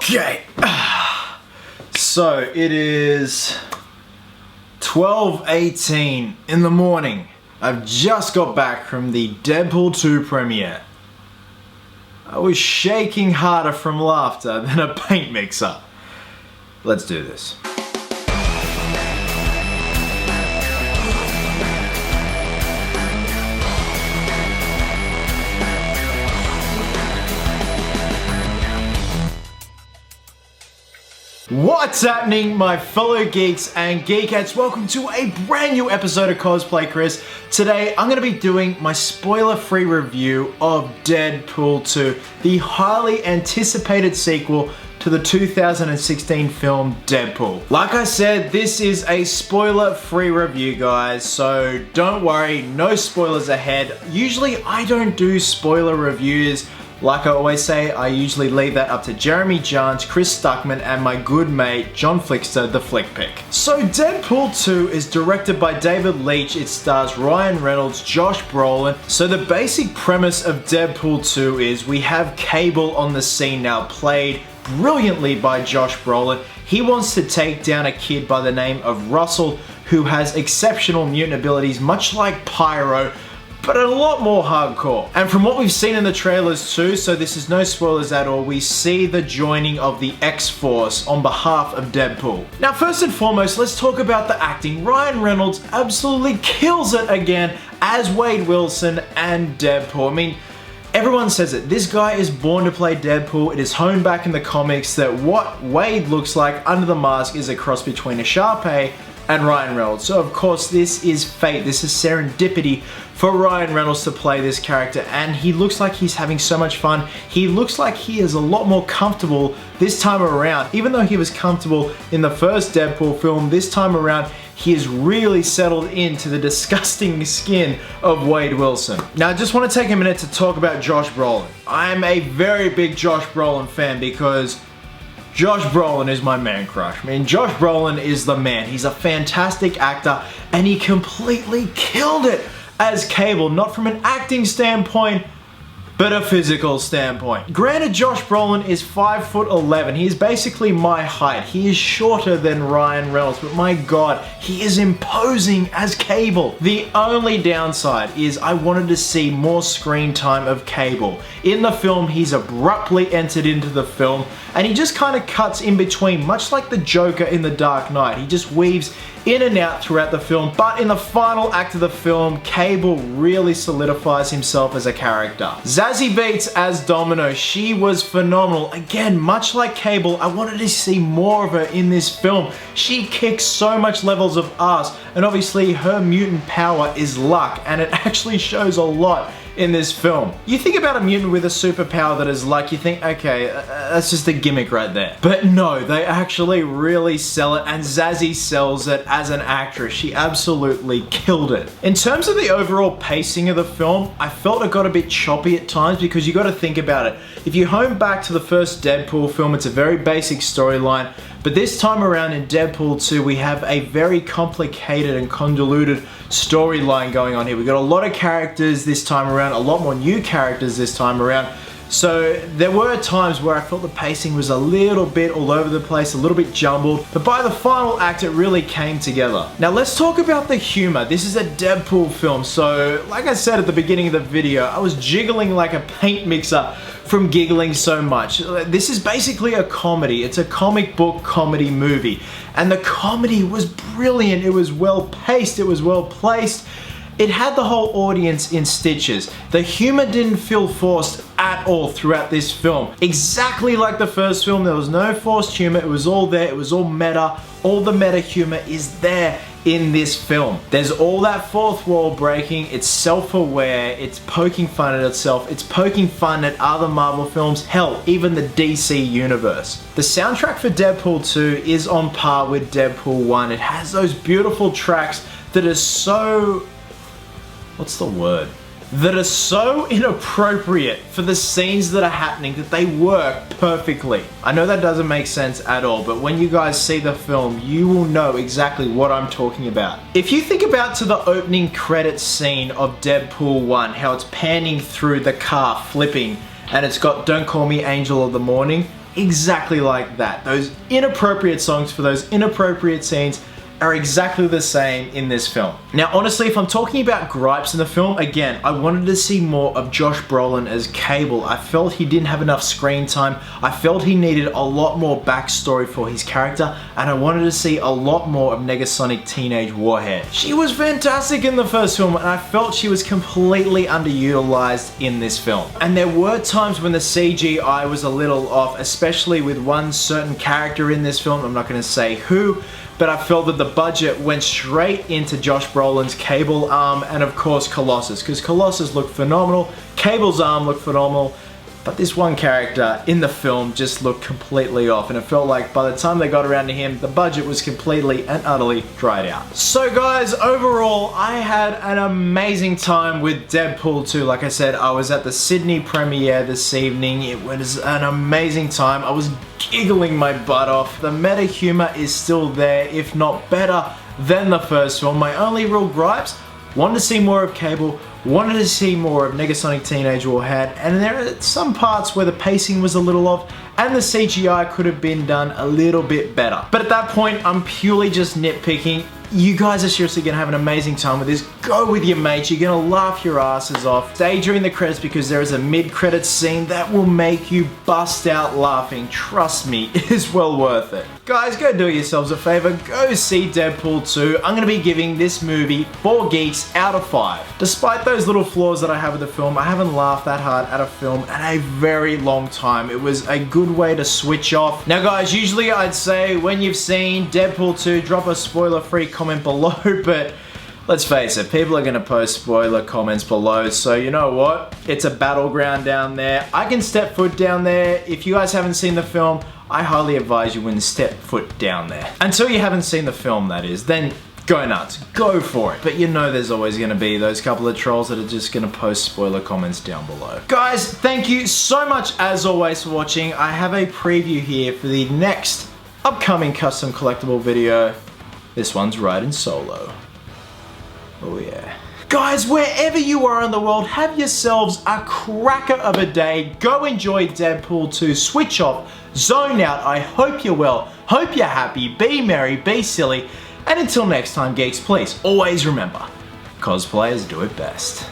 Okay, so it is 12:18 in the morning. I've just got back from the Deadpool 2 premiere. I was shaking harder from laughter than a paint mixer. Let's do this. What's happening, my fellow geeks and geekettes? Welcome to a brand new episode of Cosplay Chris. Today I'm going to be doing my spoiler-free review of Deadpool 2, the highly anticipated sequel to the 2016 film Deadpool. Like I said, this is a spoiler-free review, guys, so don't worry, no spoilers ahead. Usually I don't do spoiler reviews. Like I always say, I usually leave that up to Jeremy Johns, Chris Stuckman, and my good mate, John Flickster, the Flick Pick. So Deadpool 2 is directed by David Leitch. It stars Ryan Reynolds, Josh Brolin. So the basic premise of Deadpool 2 is we have Cable on the scene now, played brilliantly by Josh Brolin. He wants to take down a kid by the name of Russell, who has exceptional mutant abilities, much like Pyro, but a lot more hardcore. And from what we've seen in the trailers too, so this is no spoilers at all, we see the joining of the X-Force on behalf of Deadpool. Now first and foremost, let's talk about the acting. Ryan Reynolds absolutely kills it again as Wade Wilson and Deadpool. I mean, everyone says it, this guy is born to play Deadpool. It is honed back in the comics that what Wade looks like under the mask is a cross between a Shar-Pei and Ryan Reynolds. So of course this is fate, this is serendipity for Ryan Reynolds to play this character, and he looks like he's having so much fun. He looks like he is a lot more comfortable this time around. Even though he was comfortable in the first Deadpool film, this time around he is really settled into the disgusting skin of Wade Wilson. Now I just want to take a minute to talk about Josh Brolin. I'm a very big Josh Brolin fan because Josh Brolin is my man crush. I mean, Josh Brolin is the man. He's a fantastic actor and he completely killed it as Cable, not from an acting standpoint, but a physical standpoint. Granted, Josh Brolin is 5'11". He is basically my height. He is shorter than Ryan Reynolds, but my God, he is imposing as Cable. The only downside is I wanted to see more screen time of Cable. In the film, he's abruptly entered into the film, and he just kind of cuts in between, much like the Joker in The Dark Knight. He just weaves in and out throughout the film, but in the final act of the film, Cable really solidifies himself as a character. Zazie Beetz as Domino, she was phenomenal. Again, much like Cable, I wanted to see more of her in this film. She kicks so much levels of ass, and obviously her mutant power is luck, and it actually shows a lot in this film. You think about a mutant with a superpower that is luck, you think, okay, that's just a gimmick right there. But no, they actually really sell it, and Zazie sells it as an actress. She absolutely killed it. In terms of the overall pacing of the film, I felt it got a bit choppy at times because you got to think about it. If you home back to the first Deadpool film, it's a very basic storyline, but this time around in Deadpool 2, we have a very complicated and convoluted storyline going on here. We've got a lot of characters this time around, a lot more new characters this time around. So there were times where I felt the pacing was a little bit all over the place, a little bit jumbled, but by the final act it really came together. Now let's talk about the humor. This is a Deadpool film, so like I said at the beginning of the video, I was jiggling like a paint mixer from giggling so much. This is basically a comedy. It's a comic book comedy movie, and the comedy was brilliant. It was well paced, it was well placed. It had the whole audience in stitches. The humor didn't feel forced at all throughout this film. Exactly like the first film, there was no forced humor. It was all there. It was all meta. All the meta humor is there in this film. There's all that fourth wall breaking. It's self-aware. It's poking fun at itself. It's poking fun at other Marvel films. Hell, even the DC universe. The soundtrack for Deadpool 2 is on par with Deadpool 1. It has those beautiful tracks that are so... what's the word? That are so inappropriate for the scenes that are happening that they work perfectly. I know that doesn't make sense at all, but when you guys see the film, you will know exactly what I'm talking about. If you think about to the opening credits scene of Deadpool 1, how it's panning through the car, flipping, and it's got "Don't Call Me Angel of the Morning," exactly like that. Those inappropriate songs for those inappropriate scenes are exactly the same in this film. Now, honestly, if I'm talking about gripes in the film, again, I wanted to see more of Josh Brolin as Cable. I felt he didn't have enough screen time. I felt he needed a lot more backstory for his character, and I wanted to see a lot more of Negasonic Teenage Warhead. She was fantastic in the first film, and I felt she was completely underutilized in this film. And there were times when the CGI was a little off, especially with one certain character in this film. I'm not going to say who, but I felt that the budget went straight into Josh Brolin's Cable arm and of course Colossus, because Colossus looked phenomenal, Cable's arm looked phenomenal, but this one character in the film just looked completely off, and it felt like by the time they got around to him, the budget was completely and utterly dried out. So guys, overall, I had an amazing time with Deadpool 2. Like I said, I was at the Sydney premiere this evening. It was an amazing time. I was giggling my butt off. The meta humor is still there, if not better than the first film. My only real gripes, wanted to see more of Cable, wanted to see more of Negasonic Teenage Warhead, and there are some parts where the pacing was a little off and the CGI could have been done a little bit better. But at that point, I'm purely just nitpicking. You guys are seriously gonna have an amazing time with this. Go with your mates, you're gonna laugh your asses off. Stay during the credits because there is a mid-credits scene that will make you bust out laughing. Trust me, it is well worth it. Guys, go do yourselves a favor, go see Deadpool 2. I'm gonna be giving this movie 4 geeks out of 5. Despite those little flaws that I have with the film, I haven't laughed that hard at a film in a very long time. It was a good way to switch off. Now guys, usually I'd say when you've seen Deadpool 2, drop a spoiler-free comment below, but let's face it, people are gonna post spoiler comments below, so you know what? It's a battleground down there. I can step foot down there. If you guys haven't seen the film, I highly advise you wouldn't step foot down there. Until you haven't seen the film, that is. Then go nuts, go for it. But you know there's always gonna be those couple of trolls that are just gonna post spoiler comments down below. Guys, thank you so much as always for watching. I have a preview here for the next upcoming custom collectible video. This one's riding solo. Oh yeah. Guys, wherever you are in the world, have yourselves a cracker of a day. Go enjoy Deadpool 2, switch off, zone out. I hope you're well, hope you're happy, be merry, be silly. And until next time, geeks, please always remember, cosplayers do it best.